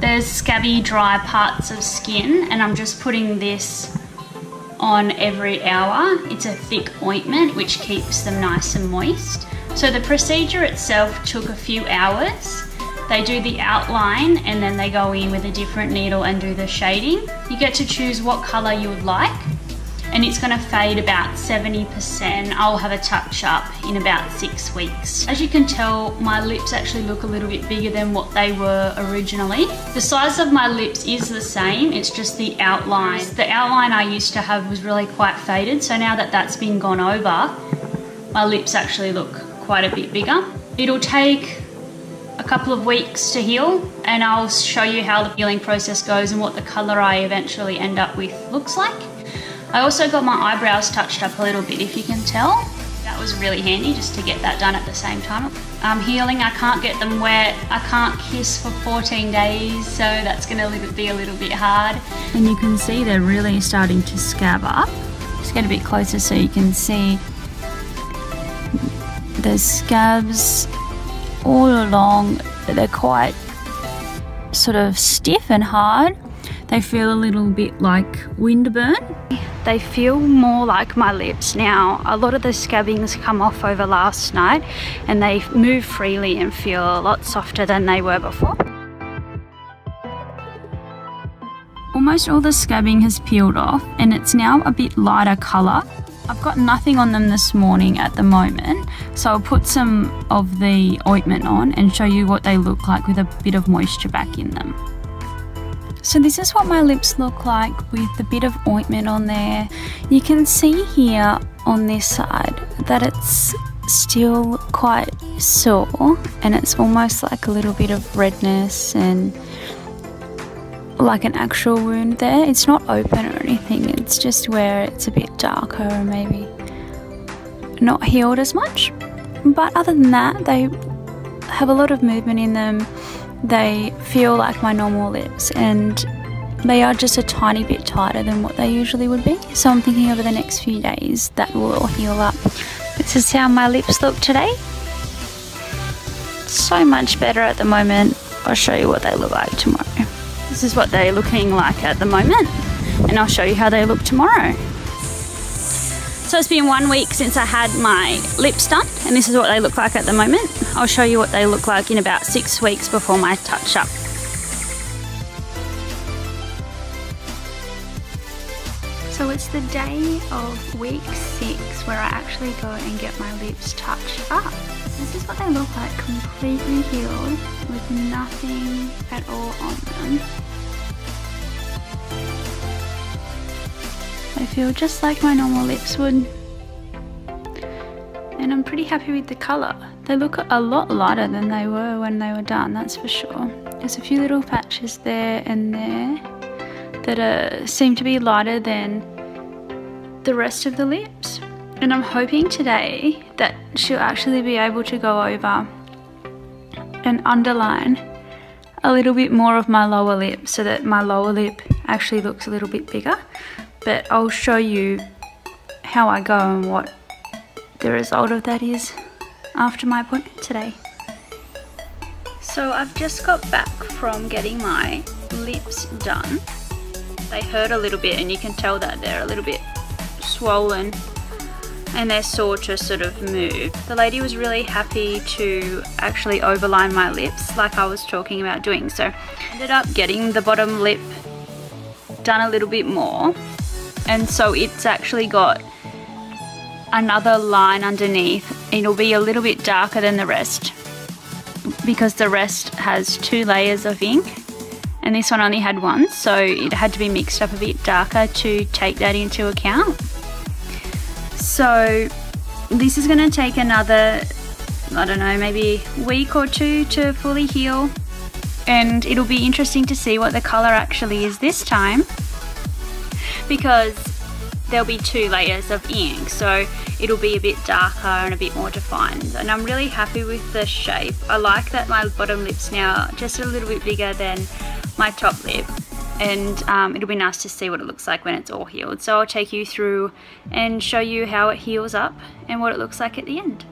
there's scabby, dry parts of skin, and I'm just putting this on every hour. It's a thick ointment which keeps them nice and moist. So the procedure itself took a few hours. They do the outline and then they go in with a different needle and do the shading. You get to choose what color you would like, and it's gonna fade about 70%. I'll have a touch up in about 6 weeks. As you can tell, my lips actually look a little bit bigger than what they were originally. The size of my lips is the same, it's just the outline. The outline I used to have was really quite faded, so now that that's been gone over, my lips actually look quite a bit bigger. It'll take a couple of weeks to heal, and I'll show you how the healing process goes and what the color I eventually end up with looks like. I also got my eyebrows touched up a little bit, if you can tell. That was really handy just to get that done at the same time. I'm healing, I can't get them wet, I can't kiss for 14 days, so that's gonna be a little bit hard. And you can see they're really starting to scab up. Just get a bit closer so you can see the scabs all along. They're quite sort of stiff and hard. They feel a little bit like windburn. They feel more like my lips now. A lot of the scabbings come off over last night and they move freely and feel a lot softer than they were before. Almost all the scabbing has peeled off and it's now a bit lighter colour. I've got nothing on them this morning at the moment, so I'll put some of the ointment on and show you what they look like with a bit of moisture back in them. So this is what my lips look like with a bit of ointment on there. You can see here on this side that it's still quite sore and it's almost like a little bit of redness and like an actual wound there. It's not open or anything, it's just where it's a bit darker and maybe not healed as much. But other than that, they have a lot of movement in them. They feel like my normal lips and they are just a tiny bit tighter than what they usually would be. So I'm thinking over the next few days that will all heal up. This is how my lips look today. So much better at the moment. I'll show you what they look like tomorrow. This is what they're looking like at the moment, and I'll show you how they look tomorrow. So it's been 1 week since I had my lips done, and this is what they look like at the moment. I'll show you what they look like in about 6 weeks before my touch up. So it's the day of week 6 where I actually go and get my lips touched up. This is what they look like, completely healed with nothing at all on them. They feel just like my normal lips would. And I'm pretty happy with the colour. They look a lot lighter than they were when they were done, that's for sure. There's a few little patches there and there that seem to be lighter than the rest of the lips. And I'm hoping today that she'll actually be able to go over and underline a little bit more of my lower lip so that my lower lip actually looks a little bit bigger. But I'll show you how I go and what the result of that is after my appointment today. So I've just got back from getting my lips done. They hurt a little bit and you can tell that they're a little bit swollen and they're sore to sort of move. The lady was really happy to actually overline my lips like I was talking about doing. So I ended up getting the bottom lip done a little bit more, and so it's actually got another line underneath. It'll be a little bit darker than the rest because the rest has 2 layers of ink and this one only had 1, so it had to be mixed up a bit darker to take that into account. So this is going to take another, I don't know, maybe week or 2 to fully heal, and it'll be interesting to see what the colour actually is this time because there'll be 2 layers of ink, so it'll be a bit darker and a bit more defined. And I'm really happy with the shape. I like that my bottom lip's now just a little bit bigger than my top lip, and it'll be nice to see what it looks like when it's all healed. So I'll take you through and show you how it heals up and what it looks like at the end.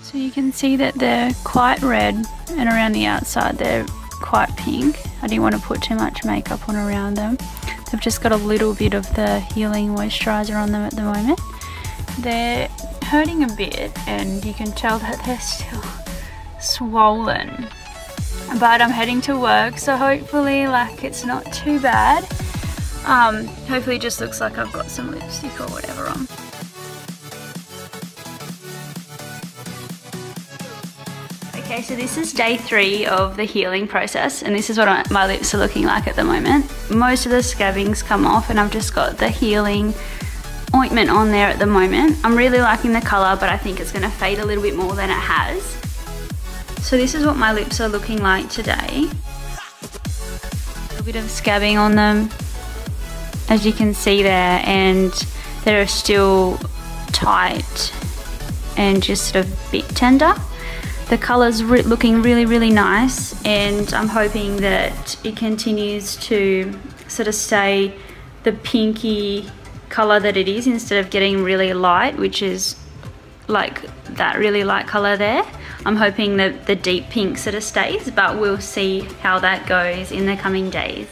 So you can see that they're quite red and around the outside they're quite pink. I didn't want to put too much makeup on around them. They've just got a little bit of the healing moisturiser on them at the moment. They're hurting a bit and you can tell that they're still swollen. But I'm heading to work, so hopefully like it's not too bad. Hopefully it just looks like I've got some lipstick or whatever on. Okay, so this is day 3 of the healing process, and this is what my lips are looking like at the moment. Most of the scabbing's come off and I've just got the healing ointment on there at the moment. I'm really liking the colour, but I think it's going to fade a little bit more than it has. So this is what my lips are looking like today. A little bit of scabbing on them, as you can see there, and they're still tight and just sort of a bit tender. The colour's looking really, really nice, and I'm hoping that it continues to sort of stay the pinky colour that it is instead of getting really light, which is like that really light colour there. I'm hoping that the deep pink sort of stays, but we'll see how that goes in the coming days.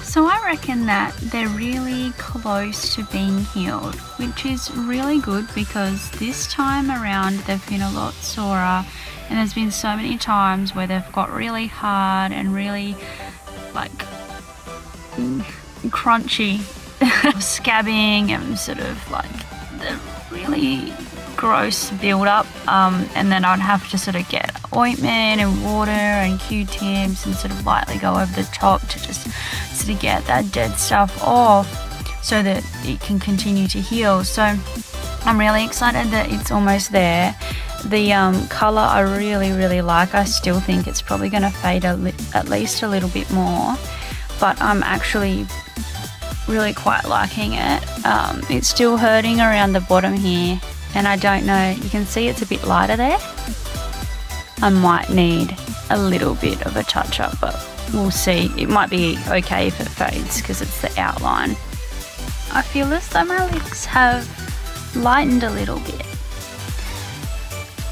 So I reckon that they're really close to being healed, which is really good because this time around they've been a lot sorer, and there's been so many times where they've got really hard and really like crunchy scabbing and sort of like the really gross build up, and then I'd have to sort of get ointment and water and Q-tips and sort of lightly go over the top to just sort of get that dead stuff off so that it can continue to heal. So I'm really excited that it's almost there. The colour I really, really like. I still think it's probably going to fade at least a little bit more, but I'm actually really quite liking it. It's still hurting around the bottom here, and I don't know, you can see it's a bit lighter there. I might need a little bit of a touch up, but we'll see. It might be okay if it fades because it's the outline. I feel as though my lips have lightened a little bit.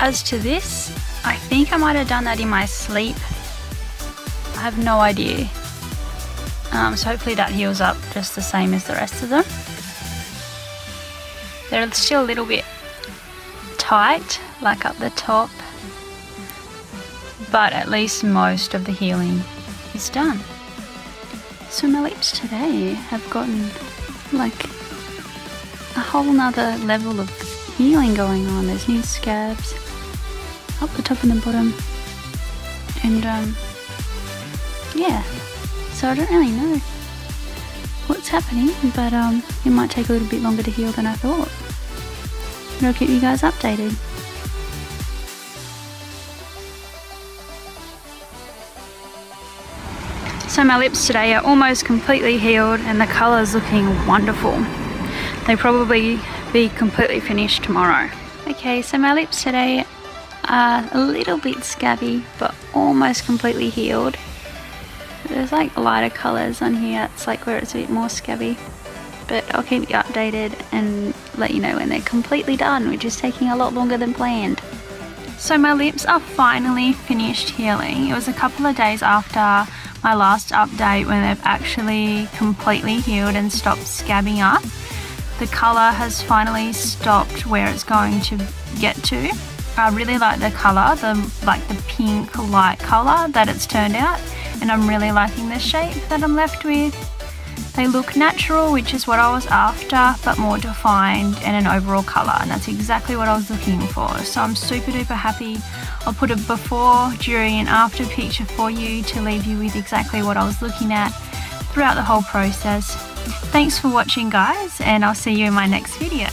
As to this, I think I might have done that in my sleep. I have no idea. So hopefully that heals up just the same as the rest of them. They're still a little bit tight, like up the top, but at least most of the healing is done. So my lips today have gotten like a whole nother level of healing going on. There's new scabs up the top and the bottom, and yeah, so I don't really know what's happening, but it might take a little bit longer to heal than I thought. But I'll keep you guys updated. So my lips today are almost completely healed and the colour's looking wonderful. They'll probably be completely finished tomorrow. Okay, so my lips today are a little bit scabby but almost completely healed. There's like lighter colours on here, it's like where it's a bit more scabby. But I'll keep you updated and let you know when they're completely done, which is taking a lot longer than planned. So my lips are finally finished healing. It was a couple of days after my last update when they've actually completely healed and stopped scabbing up. The colour has finally stopped where it's going to get to. I really like the colour, the pink light colour that it's turned out, and I'm really liking the shape that I'm left with. They look natural, which is what I was after, but more defined and an overall colour, and that's exactly what I was looking for. So I'm super duper happy. I'll put a before, during and after picture for you to leave you with exactly what I was looking at throughout the whole process. Thanks for watching guys, and I'll see you in my next video.